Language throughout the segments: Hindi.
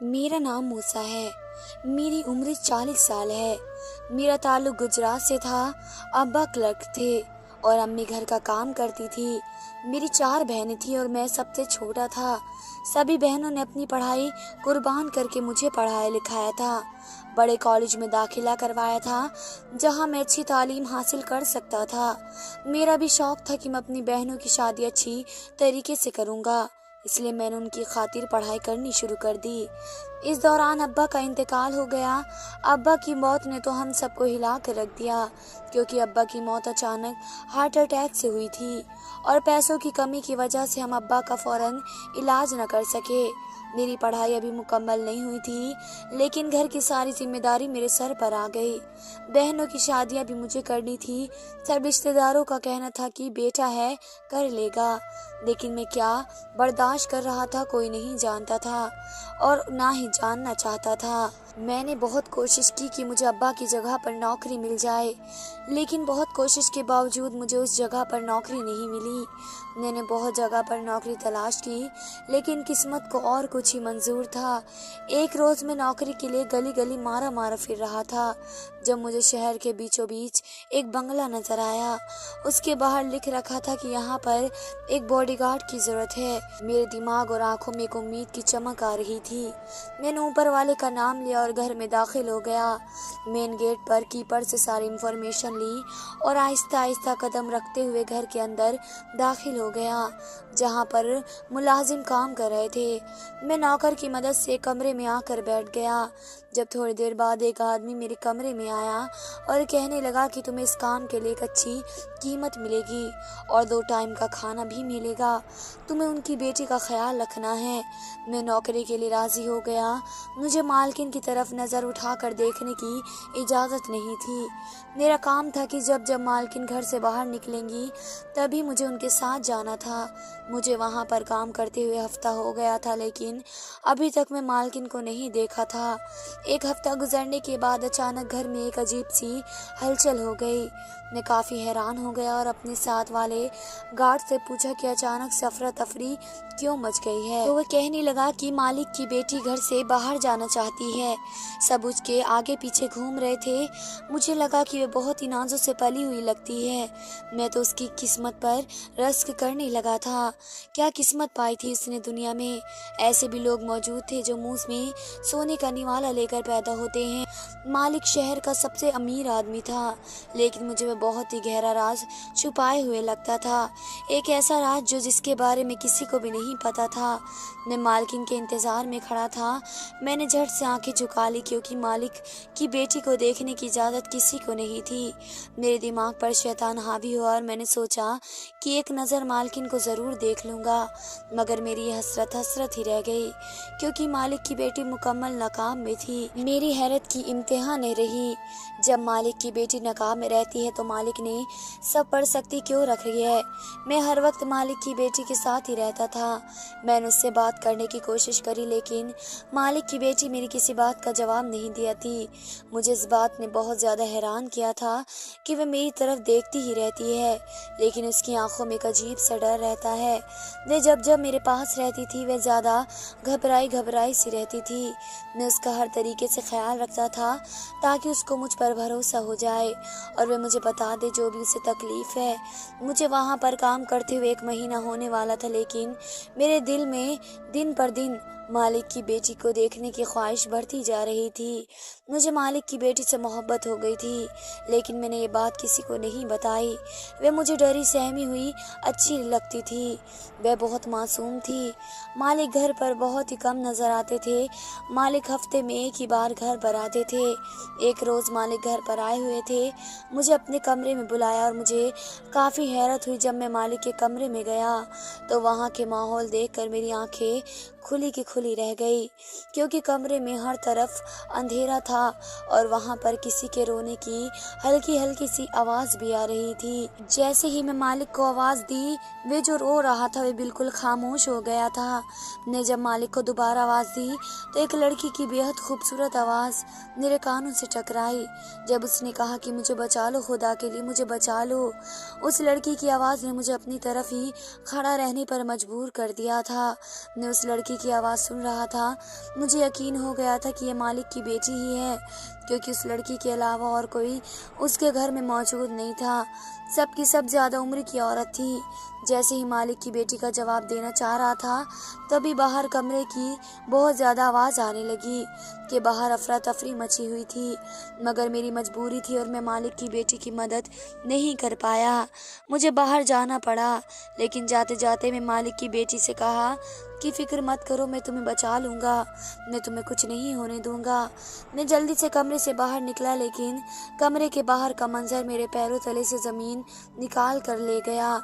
मेरा नाम मूसा है। मेरी उम्र 40 साल है। मेरा ताल्लुक गुजरात से था। अब्बा क्लर्क थे और अम्मी घर का काम करती थी। मेरी 4 बहनें थीं और मैं सबसे छोटा था। सभी बहनों ने अपनी पढ़ाई कुर्बान करके मुझे पढ़ाया लिखाया था। बड़े कॉलेज में दाखिला करवाया था जहां मैं अच्छी तालीम हासिल कर सकता था। मेरा भी शौक था कि मैं अपनी बहनों की शादी अच्छी तरीके से करूंगा, इसलिए मैंने उनकी खातिर पढ़ाई करनी शुरू कर दी। इस दौरान अब्बा का इंतकाल हो गया। अब्बा की मौत ने तो हम सबको हिला कर रख दिया, क्योंकि अब्बा की मौत अचानक हार्ट अटैक से हुई थी और पैसों की कमी की वजह से हम अब्बा का फौरन इलाज न कर सके। मेरी पढ़ाई अभी मुकम्मल नहीं हुई थी, लेकिन घर की सारी जिम्मेदारी मेरे सर पर आ गई। बहनों की शादियां भी मुझे करनी थी। सब रिश्तेदारों का कहना था कि बेटा है, कर लेगा, लेकिन मैं क्या बर्दाश्त कर रहा था कोई नहीं जानता था और ना ही जानना चाहता था। मैंने बहुत कोशिश की कि मुझे अब्बा की जगह पर नौकरी मिल जाए, लेकिन बहुत कोशिश के बावजूद मुझे उस जगह पर नौकरी नहीं मिली। मैंने बहुत जगह पर नौकरी तलाश की, लेकिन किस्मत को और कुछ ही मंजूर था। एक रोज़ मैं नौकरी के लिए गली गली मारा मारा फिर रहा था, जब मुझे शहर के बीचों बीच एक बंगला नजर आया। उसके बाहर लिख रखा था कि यहाँ पर एक बॉडीगार्ड की ज़रूरत है। मेरे दिमाग और आंखों में एक उम्मीद की चमक आ रही थी। मैंने ऊपर वाले का नाम लिया और घर में दाखिल हो गया। मेन गेट पर कीपर से सारी इंफॉर्मेशन ली और आहिस्ता आहिस्ता कदम रखते हुए घर के अंदर दाखिल हो गया, जहाँ पर मुलाजिम काम कर रहे थे। मैं नौकर की मदद से कमरे में आकर बैठ गया। जब थोड़ी देर बाद एक आदमी मेरे कमरे में आया और कहने लगा कि तुम्हें इस काम के लिए एक अच्छी कीमत मिलेगी और 2 टाइम का खाना भी मिलेगा। तुम्हें उनकी बेटी का ख्याल रखना है। मैं नौकरी के लिए राजी हो गया। मुझे मालकिन की तरफ नज़र उठाकर देखने की इजाज़त नहीं थी। मेरा काम था कि जब जब मालकिन घर से बाहर निकलेंगी तभी मुझे उनके साथ जाना था। मुझे वहाँ पर काम करते हुए हफ्ता हो गया था, लेकिन अभी तक मैं मालकिन को नहीं देखा था। एक हफ्ता गुजरने के बाद अचानक घर में एक अजीब सी हलचल हो गई। मैं काफ़ी हैरान हो गया और अपने साथ वाले गार्ड से पूछा कि अचानक से अफरा तफरी क्यों मच गई है। तो वह कहने लगा कि मालिक की बेटी घर से बाहर जाना चाहती है। सब उसके आगे पीछे घूम रहे थे। मुझे लगा कि वह बहुत ही नाजों से पली हुई लगती है। मैं तो उसकी किस्मत पर रश्क करने लगा था। क्या किस्मत पाई थी उसने दुनिया में। ऐसे भी लोग मौजूद थे जो मुंह में सोने का निवाला लेकर पैदा होते हैं। मालिक शहर का सबसे अमीर आदमी था, लेकिन मुझे वह बहुत ही गहरा राज छुपाए हुए लगता था। एक ऐसा राज जो जिसके बारे में किसी को भी नहीं पता था। मैं मालकिन के इंतजार में खड़ा था। मैंने झट से आंखें झुका ली, क्योंकि मालिक की बेटी को देखने की इजाज़त किसी को नहीं थी। मेरे दिमाग पर शैतान हावी हुआ और मैंने सोचा कि एक नज़र मालकिन को ज़रूर देख लूँगा, मगर मेरी हसरत हसरत ही रह गई, क्योंकि मालिक की बेटी मुकम्मल नकाब में थी। मेरी हैरत की इंतहा नहीं रही। जब मालिक की बेटी नकाब में रहती है तो मालिक ने सब पर सख्ती क्यों रखी है। मैं हर वक्त मालिक की बेटी के साथ ही रहता था। मैंने उससे बात करने की कोशिश करी, लेकिन मालिक की बेटी मेरी किसी बात का जवाब नहीं दिया थी। मुझे इस बात ने बहुत ज़्यादा हैरान किया था कि वह मेरी तरफ देखती ही रहती है, लेकिन उसकी आंखों में एक अजीब सा डर रहता है। वह जब जब मेरे पास रहती थी वह ज़्यादा घबराई घबराई सी रहती थी। मैं उसका हर तरीके से ख्याल रखता था ताकि उसको मुझ पर भरोसा हो जाए और वह मुझे बता दे जो भी उसे तकलीफ़ है। मुझे वहाँ पर काम करते हुए 1 महीना होने वाला था, लेकिन मेरे दिल में दिन पर दिन मालिक की बेटी को देखने की ख्वाहिश बढ़ती जा रही थी। मुझे मालिक की बेटी से मोहब्बत हो गई थी, लेकिन मैंने ये बात किसी को नहीं बताई। वह मुझे डरी सहमी हुई अच्छी लगती थी। वह बहुत मासूम थी। मालिक घर पर बहुत ही कम नज़र आते थे। मालिक हफ्ते में 1 ही बार घर पर आते थे। एक रोज़ मालिक घर पर आए हुए थे। मुझे अपने कमरे में बुलाया और मुझे काफ़ी हैरत हुई जब मैं मालिक के कमरे में गया तो वहाँ के माहौल देखकर मेरी आंखें खुली की खुली रह गई, क्योंकि कमरे में हर तरफ अंधेरा था और वहाँ पर किसी के रोने की हल्की हल्की सी आवाज़ भी आ रही थी। जैसे ही मैं मालिक को आवाज़ दी, वे जो रो रहा था वे बिल्कुल खामोश हो गया था। ने जब मालिक को दोबारा आवाज़ दी तो एक लड़की की बेहद खूबसूरत आवाज़ मेरे कानों से टकराई। जब उसने कहा कि मुझे बचा लो, खुदा के लिए मुझे बचा लो। उस लड़की की आवाज़ ने मुझे अपनी तरफ ही खड़ा रहने पर मजबूर कर दिया था। मैं उस लड़की लड़की की आवाज़ सुन रहा था, मुझे यकीन हो गया था कि यह मालिक की बेटी ही है, क्योंकि उस लड़की के अलावा और कोई उसके घर में मौजूद नहीं था। सबकी सब ज़्यादा उम्र की औरत थी। जैसे ही मालिक की बेटी का जवाब देना चाह रहा था, तभी बाहर कमरे की बहुत ज़्यादा आवाज़ आने लगी कि बाहर अफरा तफरी मची हुई थी। मगर मेरी मजबूरी थी और मैं मालिक की बेटी की मदद नहीं कर पाया। मुझे बाहर जाना पड़ा, लेकिन जाते जाते मैं मालिक की बेटी से कहा कि फ़िक्र मत करो, मैं तुम्हें बचा लूँगा, मैं तुम्हें कुछ नहीं होने दूँगा। मैं जल्दी से कमरे से बाहर निकला, लेकिन कमरे के बाहर का मंजर मेरे पैरों तले से ज़मीन निकाल कर ले गया,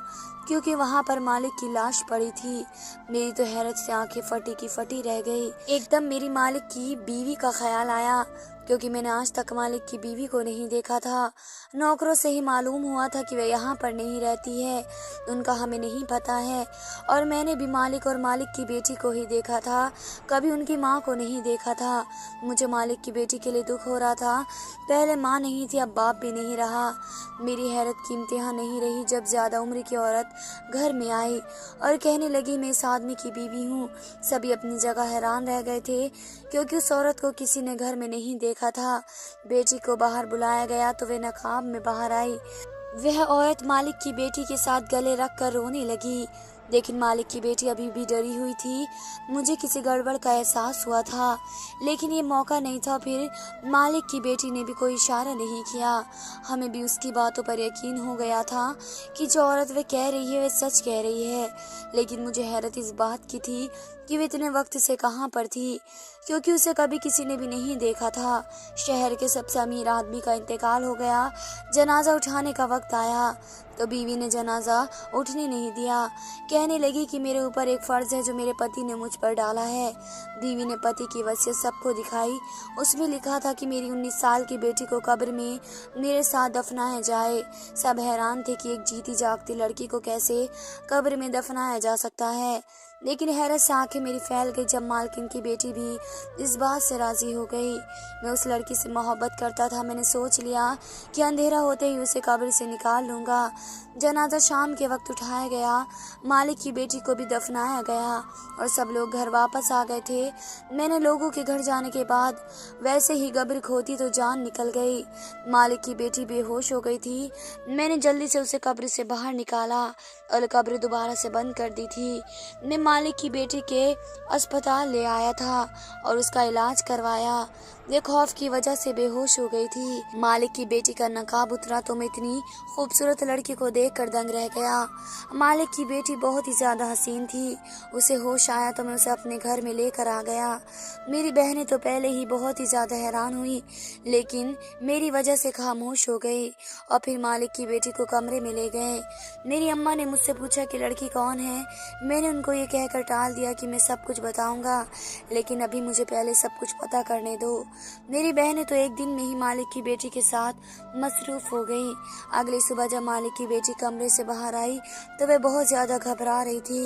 क्योंकि वहाँ पर मालिक की लाश पड़ी थी। मेरी तो हैरत से आंखें फटी की फटी रह गई। एकदम मेरी मालिक की बीवी का ख्याल आया, क्योंकि मैंने आज तक मालिक की बीवी को नहीं देखा था। नौकरों से ही मालूम हुआ था कि वह यहाँ पर नहीं रहती है, उनका हमें नहीं पता है। और मैंने भी मालिक और मालिक की बेटी को ही देखा था, कभी उनकी माँ को नहीं देखा था। मुझे मालिक की बेटी के लिए दुख हो रहा था। पहले माँ नहीं थी, अब बाप भी नहीं रहा। मेरी हैरत की इंतहा नहीं रही जब ज़्यादा उम्र की औरत घर में आई और कहने लगी, मैं इस आदमी की बीवी हूँ। सभी अपनी जगह हैरान रह गए थे, क्योंकि उस औरत को किसी ने घर में नहीं देखा था। बेटी को बाहर बुलाया गया तो वे नकाब में बाहर आई। वह औरत मालिक की बेटी के साथ गले रख कर रोने लगी, लेकिन मालिक की बेटी अभी भी डरी हुई थी। मुझे किसी गड़बड़ का एहसास हुआ था, लेकिन ये मौका नहीं था। फिर मालिक की बेटी ने भी कोई इशारा नहीं किया। हमें भी उसकी बातों पर यकीन हो गया था कि जो औरत वह कह रही है वह सच कह रही है। लेकिन मुझे हैरत इस बात की थी कि वह इतने वक्त से कहाँ पर थी, क्योंकि उसे कभी किसी ने भी नहीं देखा था। शहर के सबसे अमीर आदमी का इंतकाल हो गया। जनाजा उठाने का वक्त आया तो बीवी ने जनाजा उठने नहीं दिया। कहने लगी कि मेरे ऊपर एक फ़र्ज़ है जो मेरे पति ने मुझ पर डाला है। बीवी ने पति की वसीयत सबको दिखाई। उसमें लिखा था कि मेरी 19 साल की बेटी को कब्र में मेरे साथ दफनाया जाए। सब हैरान थे कि एक जीती जागती लड़की को कैसे कब्र में दफनाया जा सकता है, लेकिन हैरत से आंखें मेरी फैल गई जब मालकिन की बेटी भी इस बात से राज़ी हो गई। मैं उस लड़की से मोहब्बत करता था। मैंने सोच लिया कि अंधेरा होते ही उसे कब्र से निकाल लूँगा। जनाजा शाम के वक्त उठाया गया। मालिक की बेटी को भी दफनाया गया और सब लोग घर वापस आ गए थे। मैंने लोगों के घर जाने के बाद वैसे ही कब्र खोदी तो जान निकल गई। मालिक की बेटी बेहोश हो गई थी। मैंने जल्दी से उसे कब्र से बाहर निकाला और कब्र दोबारा से बंद कर दी थी। मैं मालिक की बेटी के अस्पताल ले आया था और उसका इलाज करवाया। वे खौफ की वजह से बेहोश हो गई थी। मालिक की बेटी का नकाब उतरा तो मैं इतनी खूबसूरत लड़की को देखकर दंग रह गया। मालिक की बेटी बहुत ही ज्यादा हसीन थी। उसे होश आया तो मैं उसे अपने घर में लेकर आ गया। मेरी बहनें तो पहले ही बहुत ही ज्यादा हैरान हुई, लेकिन मेरी वजह से खामोश हो गई और फिर मालिक की बेटी को कमरे में ले गए। मेरी अम्मा ने मुझसे पूछा कि लड़की कौन है। मैंने उनको ये कहकर टाल दिया कि मैं सब कुछ बताऊंगा, लेकिन अभी मुझे पहले सब कुछ पता करने दो। मेरी बहनें तो एक दिन में ही मालिक की बेटी के साथ मसरूफ हो गई। अगली सुबह जब मालिक की बेटी कमरे से बाहर आई तो वह बहुत ज़्यादा घबरा रही थी,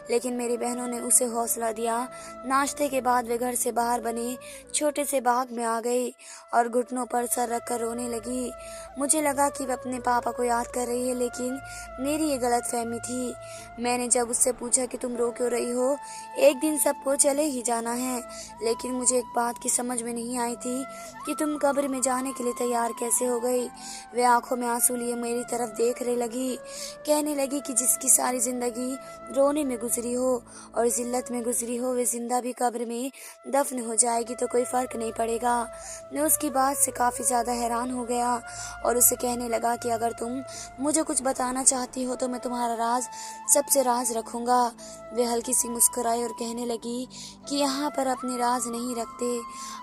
लेकिन मेरी बहनों ने उसे हौसला दिया। नाश्ते के बाद वे घर से बाहर बने छोटे से बाग में आ गई और घुटनों पर सर रख कर रोने लगी। मुझे लगा कि वह अपने पापा को याद कर रही है, लेकिन मेरी ये गलत फहमी थी। मैंने जब उससे पूछा कि तुम रो क्यों रही हो, एक दिन सबको चले ही जाना है, लेकिन मुझे एक बात की समझ में नहीं आई थी कि तुम कब्र में जाने के लिए तैयार कैसे हो गई। वह आंखों में आंसू लिए मेरी तरफ देखने लगी। कहने लगी कि जिसकी सारी जिंदगी रोने में गुजरी हो और जिल्लत में गुजरी हो, वे जिंदा भी कब्र में दफन हो जाएगी तो कोई फर्क नहीं पड़ेगा। मैं उसकी बात से काफी ज्यादा हैरान हो गया और उसे कहने लगा कि अगर तुम मुझे कुछ बताना चाहती हो तो मैं तुम्हारा राज सबसे राज रखूंगा। वे हल्की सी मुस्कुराई और कहने लगी कि यहाँ पर अपने राज नहीं रखते,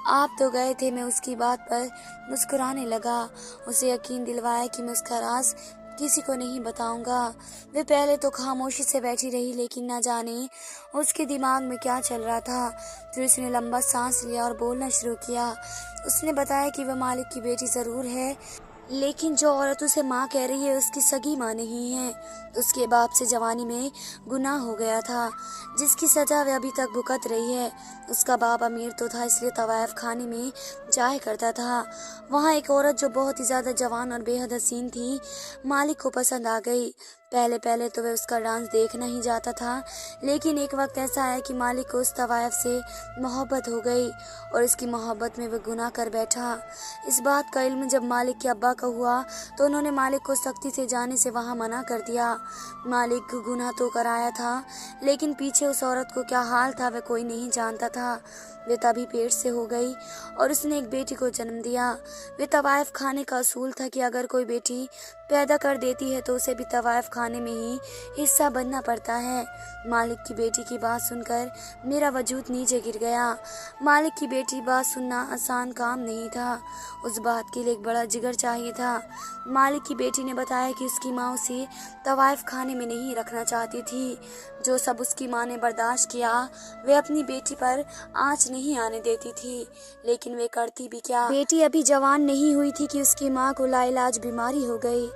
आप तो गए थे। मैं उसकी बात पर मुस्कुराने लगा, उसे यकीन दिलवाया कि मैं उसका राज किसी को नहीं बताऊंगा। वे पहले तो खामोशी से बैठी रही, लेकिन न जाने उसके दिमाग में क्या चल रहा था। फिर उसने लंबा सांस लिया और बोलना शुरू किया। उसने बताया कि वह मालिक की बेटी जरूर है, लेकिन जो औरत उसे माँ कह रही है उसकी सगी माँ नहीं है। उसके बाप से जवानी में गुनाह हो गया था, जिसकी सजा वह अभी तक भुगत रही है। उसका बाप अमीर तो था, इसलिए तवायफ खाने में जाया करता था। वहाँ एक औरत जो बहुत ही ज्यादा जवान और बेहद हसीन थी, मालिक को पसंद आ गई। पहले पहले तो वह उसका डांस देखना ही जाता था, लेकिन एक वक्त ऐसा आया कि मालिक को उस तवायफ से मोहब्बत हो गई और इसकी मोहब्बत में वह गुनाह कर बैठा। इस बात का इल्म जब मालिक के अब्बा को हुआ तो उन्होंने मालिक को सख्ती से जाने से वहाँ मना कर दिया। मालिक गुनाह तो कराया था, लेकिन पीछे उस औरत को क्या हाल था वह कोई नहीं जानता था। वे तभी पेट से हो गई और उसने एक बेटी को जन्म दिया। वे तवायफ खाने का असूल था कि अगर कोई बेटी पैदा कर देती है तो उसे भी तवायफ खाने में ही हिस्सा बनना पड़ता है। मालिक की बेटी की बात सुनकर मेरा वजूद नीचे गिर गया। मालिक की बेटी बात सुनना आसान काम नहीं था, उस बात के लिए एक बड़ा जिगर चाहिए था। मालिक की बेटी ने बताया कि उसकी माँ उसे तवायफ खाने में नहीं रखना चाहती थी। जो सब उसकी माँ ने बर्दाश्त किया वे अपनी बेटी पर आँच नहीं आने देती थी, लेकिन वे करती भी क्या। बेटी अभी जवान नहीं हुई थी कि उसकी माँ को लाइलाज बीमारी हो गई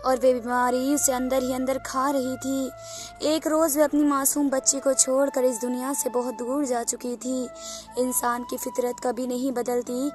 और वे बीमारी उसे अंदर ही अंदर खा रही थी। एक रोज़ वे अपनी मासूम बच्ची को छोड़कर इस दुनिया से बहुत दूर जा चुकी थी। इंसान की फितरत कभी नहीं बदलती।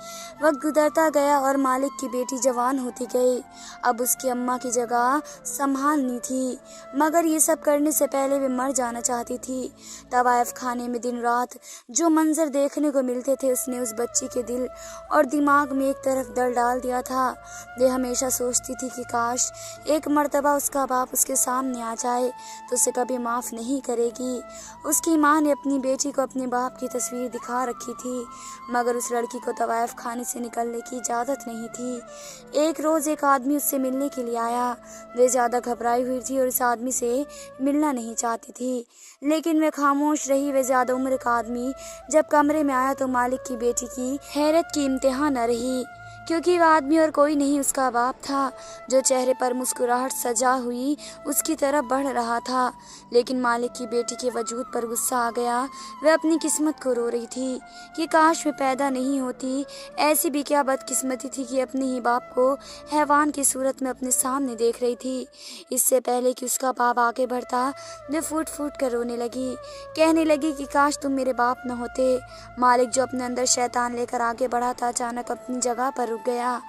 वक्त गुजरता गया और मालिक की बेटी जवान होती गई। अब उसकी अम्मा की जगह संभालनी थी, मगर ये सब करने से पहले वे मर जाना चाहती थी। तवायफ खाने में दिन रात जो मंजर देखने को मिलते थे उसने उस बच्ची के दिल और दिमाग में एक तरफ डर डाल दिया था। वे हमेशा सोचती थी कि काश एक मर्तबा उसका बाप उसके सामने आ जाए तो उसे कभी माफ़ नहीं करेगी। उसकी माँ ने अपनी बेटी को अपने बाप की तस्वीर दिखा रखी थी, मगर उस लड़की को तवायफ खाने से निकलने की इजाज़त नहीं थी। एक रोज़ एक आदमी उससे मिलने के लिए आया। वे ज़्यादा घबराई हुई थी और इस आदमी से मिलना नहीं चाहती थी, लेकिन वे खामोश रही। वे ज़्यादा उम्र का आदमी जब कमरे में आया तो मालिक की बेटी की हैरत की इंतहा न रही, क्योंकि वह आदमी और कोई नहीं उसका बाप था, जो चेहरे पर मुस्कुराहट सजा हुई उसकी तरफ बढ़ रहा था। लेकिन मालिक की बेटी के वजूद पर गुस्सा आ गया। वह अपनी किस्मत को रो रही थी कि काश वे पैदा नहीं होती। ऐसी भी क्या बदकिस्मती थी कि अपने ही बाप को हैवान की सूरत में अपने सामने देख रही थी। इससे पहले कि उसका बाप आगे बढ़ता वे फूट फूट कर रोने लगी, कहने लगी कि काश तुम मेरे बाप न होते। मालिक जो अपने अंदर शैतान लेकर आगे बढ़ा था अचानक अपनी जगह पर रुक गया।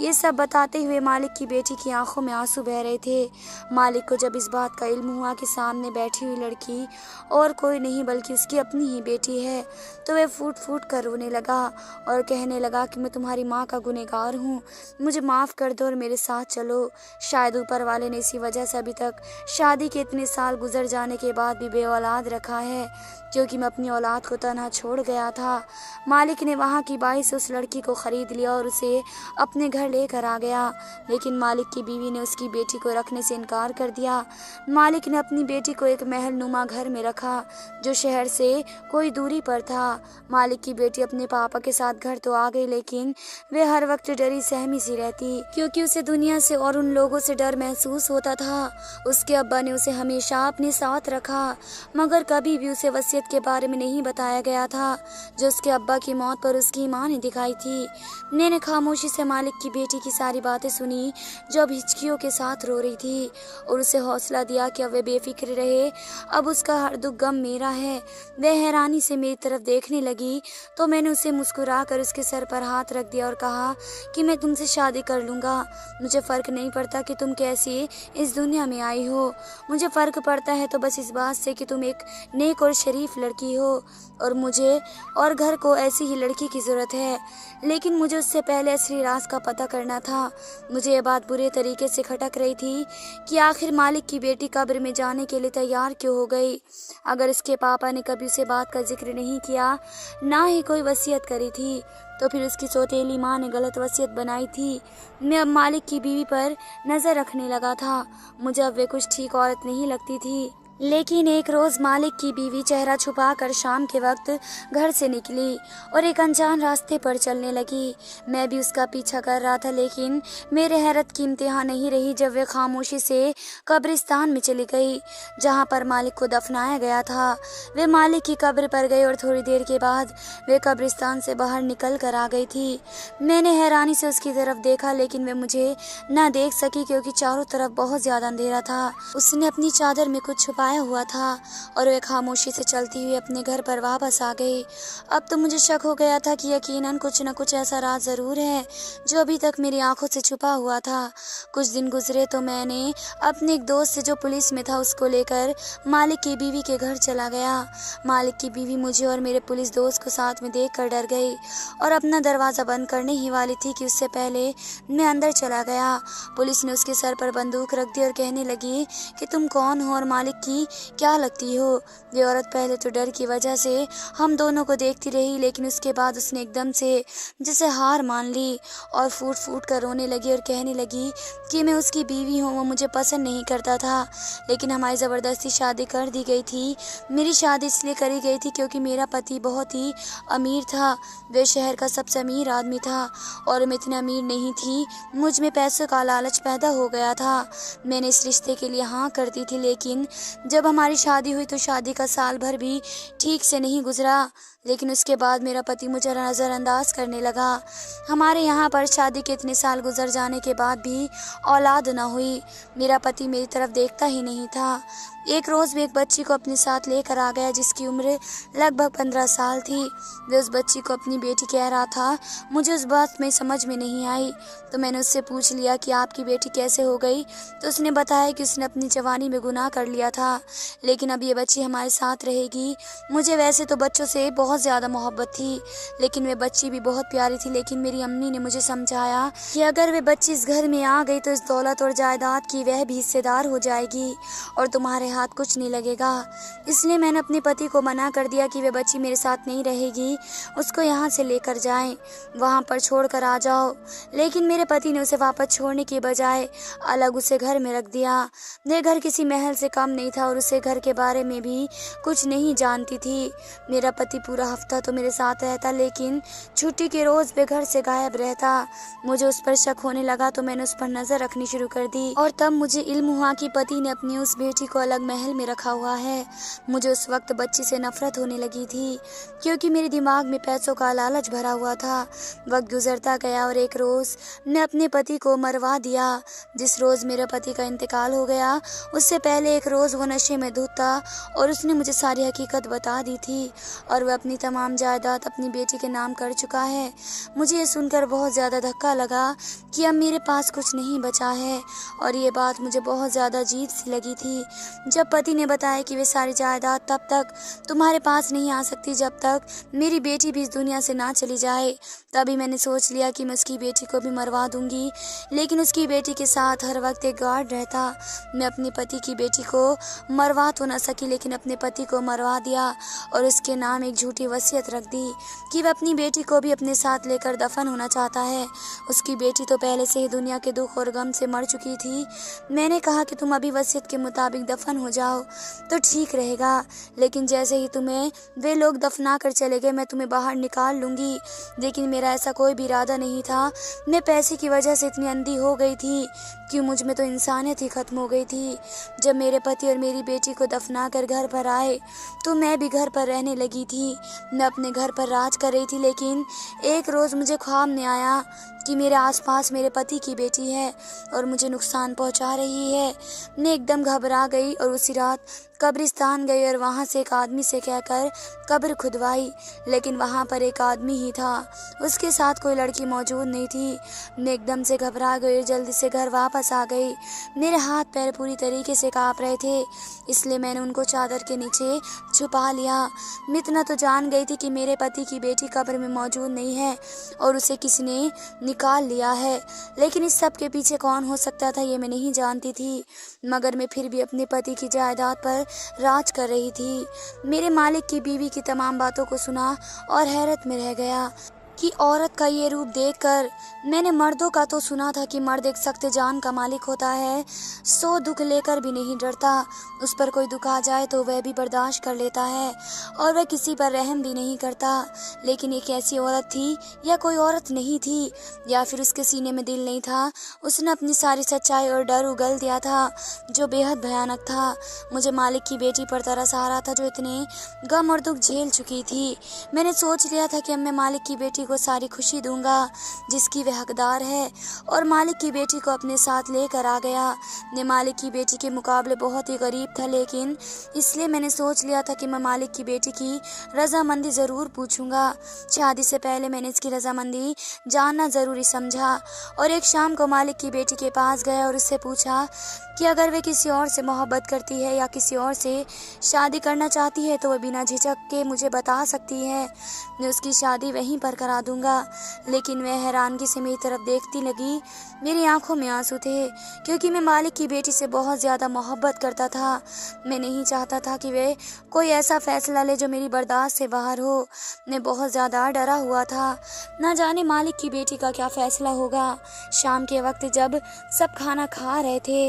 ये सब बताते हुए मालिक की बेटी की आंखों में आंसू बह रहे थे। मालिक को जब इस बात का इल्म हुआ कि सामने बैठी हुई लड़की और कोई नहीं बल्कि उसकी अपनी ही बेटी है, तो वह फूट फूट कर रोने लगा और कहने लगा कि मैं तुम्हारी माँ का गुनहगार हूँ, मुझे माफ़ कर दो और मेरे साथ चलो। शायद ऊपर वाले ने इसी वजह से अभी तक शादी के इतने साल गुजर जाने के बाद भी बे औलाद रखा है, क्योंकि मैं अपनी औलाद को तन्हा छोड़ गया था। मालिक ने वहाँ की बाई से उस लड़की को ख़रीद लिया और उसे अपने घर लेकर आ गया, लेकिन मालिक की बीवी ने उसकी बेटी को रखने से इनकार कर दिया। मालिक ने अपनी बेटी को एक महल नुमा घर में रखा जो शहर से कोई दूरी पर था। मालिक की बेटी अपने पापा के साथ घर तो आ गई, लेकिन वे हर वक्त डरी सहमी सी रहती, क्योंकि उसे दुनिया से और उन लोगों से डर महसूस होता था। उसके अब्बा ने उसे हमेशा अपने साथ रखा, मगर कभी भी उसे वसीयत के बारे में नहीं बताया गया था जो उसके अब्बा की मौत पर उसकी माँ ने दिखाई थी। मैंने खामोशी से मालिक की बेटी की सारी बातें सुनी जो अब हिचकियों के साथ रो रही थी, और उसे हौसला दिया कि अब वे बेफिक्र रहे, अब उसका हर दुख गम मेरा है। वह हैरानी से मेरी तरफ देखने लगी तो मैंने उसे मुस्कुरा कर उसके सर पर हाथ रख दिया और कहा कि मैं तुमसे शादी कर लूँगा। मुझे फ़र्क नहीं पड़ता कि तुम कैसी इस दुनिया में आई हो, मुझे फ़र्क पड़ता है तो बस इस बात से कि तुम एक नेक और शरीफ लड़की हो, और मुझे और घर को ऐसी ही लड़की की ज़रूरत है। लेकिन मुझे उससे पहले असली राज का पता करना था। मुझे ये बात बुरे तरीके से खटक रही थी कि आखिर मालिक की बेटी कब्र में जाने के लिए तैयार क्यों हो गई। अगर इसके पापा ने कभी उसे बात का जिक्र नहीं किया, ना ही कोई वसीयत करी थी, तो फिर उसकी सौतेली माँ ने गलत वसीयत बनाई थी। मैं अब मालिक की बीवी पर नज़र रखने लगा था। मुझे अब वे कुछ ठीक औरत नहीं लगती थी। लेकिन एक रोज़ मालिक की बीवी चेहरा छुपाकर शाम के वक्त घर से निकली और एक अनजान रास्ते पर चलने लगी। मैं भी उसका पीछा कर रहा था, लेकिन मेरे हैरत की इंतहा नहीं रही जब वे खामोशी से कब्रिस्तान में चली गई जहां पर मालिक को दफनाया गया था। वे मालिक की कब्र पर गई और थोड़ी देर के बाद वे कब्रिस्तान से बाहर निकल कर आ गई थी। मैंने हैरानी से उसकी तरफ देखा, लेकिन वे मुझे न देख सकी क्योंकि चारों तरफ बहुत ज़्यादा अंधेरा था। उसने अपनी चादर में कुछ छुपाया आया हुआ था और वे खामोशी से चलती हुई अपने घर पर वापस आ गई। अब तो मुझे शक हो गया था कि यकीनन कुछ न कुछ ऐसा राज ज़रूर है जो अभी तक मेरी आंखों से छुपा हुआ था। कुछ दिन गुजरे तो मैंने अपने एक दोस्त से जो पुलिस में था उसको लेकर मालिक की बीवी के घर चला गया। मालिक की बीवी मुझे और मेरे पुलिस दोस्त को साथ में देखकर डर गई और अपना दरवाज़ा बंद करने ही वाली थी कि उससे पहले मैं अंदर चला गया। पुलिस ने उसके सर पर बंदूक रख दी और कहने लगी कि तुम कौन हो और मालिक की क्या लगती हो। ये औरत पहले तो डर की वजह से हम दोनों को देखती रही, लेकिन उसके बाद उसने एकदम से जैसे हार मान ली और फूट फूट कर रोने लगी और कहने लगी कि मैं उसकी बीवी हूँ, वो मुझे पसंद नहीं करता था, लेकिन हमारी ज़बरदस्ती शादी कर दी गई थी। मेरी शादी इसलिए करी गई थी क्योंकि मेरा पति बहुत ही अमीर था। वे शहर का सबसे अमीर आदमी था और मैं इतनी अमीर नहीं थी। मुझ में पैसों का लालच पैदा हो गया था। मैंने इस रिश्ते के लिए हाँ कर दी थी, लेकिन जब हमारी शादी हुई तो शादी का साल भर भी ठीक से नहीं गुजरा, लेकिन उसके बाद मेरा पति मुझे नज़रअंदाज करने लगा। हमारे यहाँ पर शादी के इतने साल गुजर जाने के बाद भी औलाद न हुई। मेरा पति मेरी तरफ देखता ही नहीं था। एक रोज़ भी एक बच्ची को अपने साथ लेकर आ गया जिसकी उम्र लगभग 15 साल थी। वे उस बच्ची को अपनी बेटी कह रहा था। मुझे उस बात में समझ में नहीं आई तो मैंने उससे पूछ लिया कि आपकी बेटी कैसे हो गई, तो उसने बताया कि उसने अपनी जवानी में गुनाह कर लिया था, लेकिन अब ये बच्ची हमारे साथ रहेगी। मुझे वैसे तो बच्चों से बहुत ज़्यादा मोहब्बत थी, लेकिन वे बच्ची भी बहुत प्यारी थी। लेकिन मेरी अम्मी ने मुझे समझाया कि अगर वे बच्ची इस घर में आ गई तो इस दौलत और जायदाद की वह भी हिस्सेदार हो जाएगी और तुम्हारे हाथ कुछ नहीं लगेगा। इसलिए मैंने अपने पति को मना कर दिया कि वे बच्ची मेरे साथ नहीं रहेगी, उसको यहाँ से लेकर जाएं, वहाँ पर छोड़ कर आ जाओ। लेकिन मेरे पति ने उसे वापस छोड़ने के बजाय अलग उसे घर में रख दिया। वह घर किसी महल से कम नहीं था और उसे घर के बारे में भी कुछ नहीं जानती थी। मेरा पति पूरा हफ्ता तो मेरे साथ रहता, लेकिन छुट्टी के रोज़ वे घर से गायब रहता। मुझे उस पर शक होने लगा तो मैंने उस पर नज़र रखनी शुरू कर दी और तब मुझे इल्म हुआ कि पति ने अपनी उस बेटी को अलग महल में रखा हुआ है। मुझे उस वक्त बच्ची से नफरत होने लगी थी क्योंकि मेरे दिमाग में पैसों का लालच भरा हुआ था। वक्त गुजरता गया और एक रोज़ मैं अपने पति को मरवा दिया। जिस रोज़ मेरे पति का इंतकाल हो गया उससे पहले एक रोज़ वो नशे में धुत था और उसने मुझे सारी हकीकत बता दी थी और वह अपनी तमाम जायदाद अपनी बेटी के नाम कर चुका है। मुझे ये सुनकर बहुत ज़्यादा धक्का लगा कि अब मेरे पास कुछ नहीं बचा है और ये बात मुझे बहुत ज़्यादा अजीब सी लगी थी। जब पति ने बताया कि वे सारी जायदाद तब तक तुम्हारे पास नहीं आ सकती जब तक मेरी बेटी भी इस दुनिया से ना चली जाए, तभी मैंने सोच लिया कि मैं उसकी बेटी को भी मरवा दूंगी। लेकिन उसकी बेटी के साथ हर वक्त एक गार्ड रहता। मैं अपने पति की बेटी को मरवा तो न सकी, लेकिन अपने पति को मरवा दिया और उसके नाम एक झूठी वसीयत रख दी कि वह अपनी बेटी को भी अपने साथ लेकर दफन होना चाहता है। उसकी बेटी तो पहले से ही दुनिया के दुख और गम से मर चुकी थी। मैंने कहा कि तुम अभी वसीयत के मुताबिक दफन हो जाओ तो ठीक रहेगा, लेकिन जैसे ही तुम्हें वे लोग दफना कर चले गए मैं तुम्हें बाहर निकाल लूँगी। लेकिन मेरा ऐसा कोई भी इरादा नहीं था। मैं पैसे की वजह से इतनी अंधी हो गई थी कि मुझ में तो इंसानियत ही ख़त्म हो गई थी। जब मेरे पति और मेरी बेटी को दफना कर घर पर आए तो मैं भी घर पर रहने लगी थी। मैं अपने घर पर राज कर रही थी, लेकिन एक रोज़ मुझे ख्वाब में आया कि मेरे आसपास मेरे पति की बेटी है और मुझे नुकसान पहुंचा रही है। मैं एकदम घबरा गई और उसी रात कब्रिस्तान गई और वहां से एक आदमी से कहकर कब्र खुदवाई, लेकिन वहां पर एक आदमी ही था, उसके साथ कोई लड़की मौजूद नहीं थी। मैं एकदम से घबरा गई और जल्दी से घर वापस आ गई। मेरे हाथ पैर पूरी तरीके से काँप रहे थे, इसलिए मैंने उनको चादर के नीचे छुपा लिया। मैं इतना तो जान गई थी कि मेरे पति की बेटी कब्र में मौजूद नहीं है और उसे किसी ने निकाल लिया है, लेकिन इस सब के पीछे कौन हो सकता था ये मैं नहीं जानती थी। मगर मैं फिर भी अपने पति की जायदाद पर राज कर रही थी। मेरे मालिक की बीवी की तमाम बातों को सुना और हैरत में रह गया कि औरत का ये रूप देखकर। मैंने मर्दों का तो सुना था कि मर्द एक सख्त जान का मालिक होता है, 100 दुख लेकर भी नहीं डरता। उस पर कोई दुख आ जाए तो वह भी बर्दाश्त कर लेता है और वह किसी पर रहम भी नहीं करता। लेकिन एक ऐसी औरत थी, या कोई औरत नहीं थी, या फिर उसके सीने में दिल नहीं था। उसने अपनी सारी सच्चाई और डर उगल दिया था जो बेहद भयानक था। मुझे मालिक की बेटी पर तरस आ रहा था जो इतने गम और दुख झेल चुकी थी। मैंने सोच लिया था कि अब मैं मालिक की बेटी बेटी को सारी खुशी दूंगा जिसकी वह हकदार है, और मालिक की बेटी को अपने साथ लेकर आ गया। मैं मालिक की बेटी के मुकाबले बहुत ही गरीब था, लेकिन इसलिए मैंने सोच लिया था कि मैं मालिक की बेटी की रजामंदी ज़रूर पूछूंगा। शादी से पहले मैंने इसकी रजामंदी जानना ज़रूरी समझा और एक शाम को मालिक की बेटी के पास गया और उससे पूछा कि अगर वे किसी और से मोहब्बत करती है या किसी और से शादी करना चाहती है तो वह बिना झिझक के मुझे बता सकती है, मैं उसकी शादी वहीं पर करा दूंगा। लेकिन वह हैरानगी से मेरी तरफ देखती लगी। मेरी आंखों में आंसू थे, क्योंकि मैं मालिक की बेटी से बहुत ज़्यादा मोहब्बत करता था। मैं नहीं चाहता था कि वे कोई ऐसा फैसला ले जो मेरी बर्दाश्त से बाहर हो। मैं बहुत ज़्यादा डरा हुआ था, ना जाने मालिक की बेटी का क्या फ़ैसला होगा। शाम के वक्त जब सब खाना खा रहे थे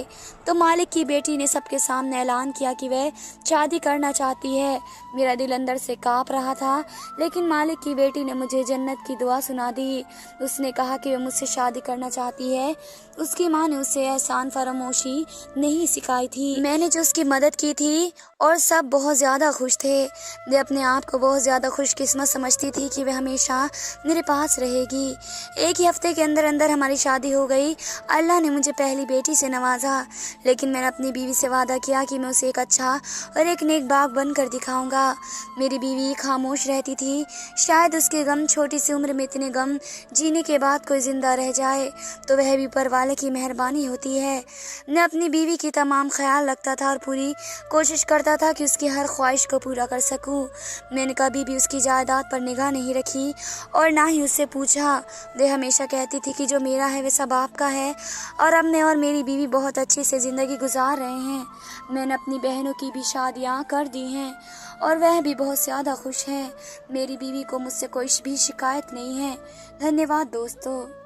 तो मालिक की बेटी ने सबके सामने ऐलान किया कि वह शादी करना चाहती है। मेरा दिल अंदर से काँप रहा था, लेकिन मालिक की बेटी ने मुझे जन्नत की दुआ सुना दी। उसने कहा कि वह मुझसे शादी करना चाहती है। उसकी माँ ने उसे एहसान फरामोशी नहीं सिखाई थी। मैंने जो उसकी मदद की थी और सब बहुत ज़्यादा खुश थे। वे अपने आप को बहुत ज़्यादा खुशकिस्मत समझती थी कि वह हमेशा मेरे पास रहेगी। एक ही हफ्ते के अंदर अंदर हमारी शादी हो गई। अल्लाह ने मुझे पहली बेटी से नवाजा, लेकिन मैंने अपनी बीवी से वादा किया कि मैं उसे एक अच्छा और एक नेक बाप बनकर दिखाऊंगा। मेरी बीवी खामोश रहती थी। शायद उसके गम, छोटी सी उम्र में इतने गम जीने के बाद कोई जिंदा रह जाए तो वह भी ऊपर वाले की मेहरबानी होती है। मैं अपनी बीवी की तमाम ख्याल रखता था और पूरी कोशिश करता था कि उसकी हर ख्वाहिश को पूरा कर सकूं। मैंने कभी भी उसकी जायदाद पर निगाह नहीं रखी और ना ही उससे पूछा। वह हमेशा कहती थी कि जो मेरा है वह सब आपका है, और अब मैं और मेरी बीवी बहुत अच्छे से ज़िंदगी गुजार रहे हैं। मैंने अपनी बहनों की भी शादियाँ कर दी हैं और वह भी बहुत ज़्यादा खुश हैं। मेरी बीवी को मुझसे कोई भी शिकायत नहीं है। धन्यवाद दोस्तों।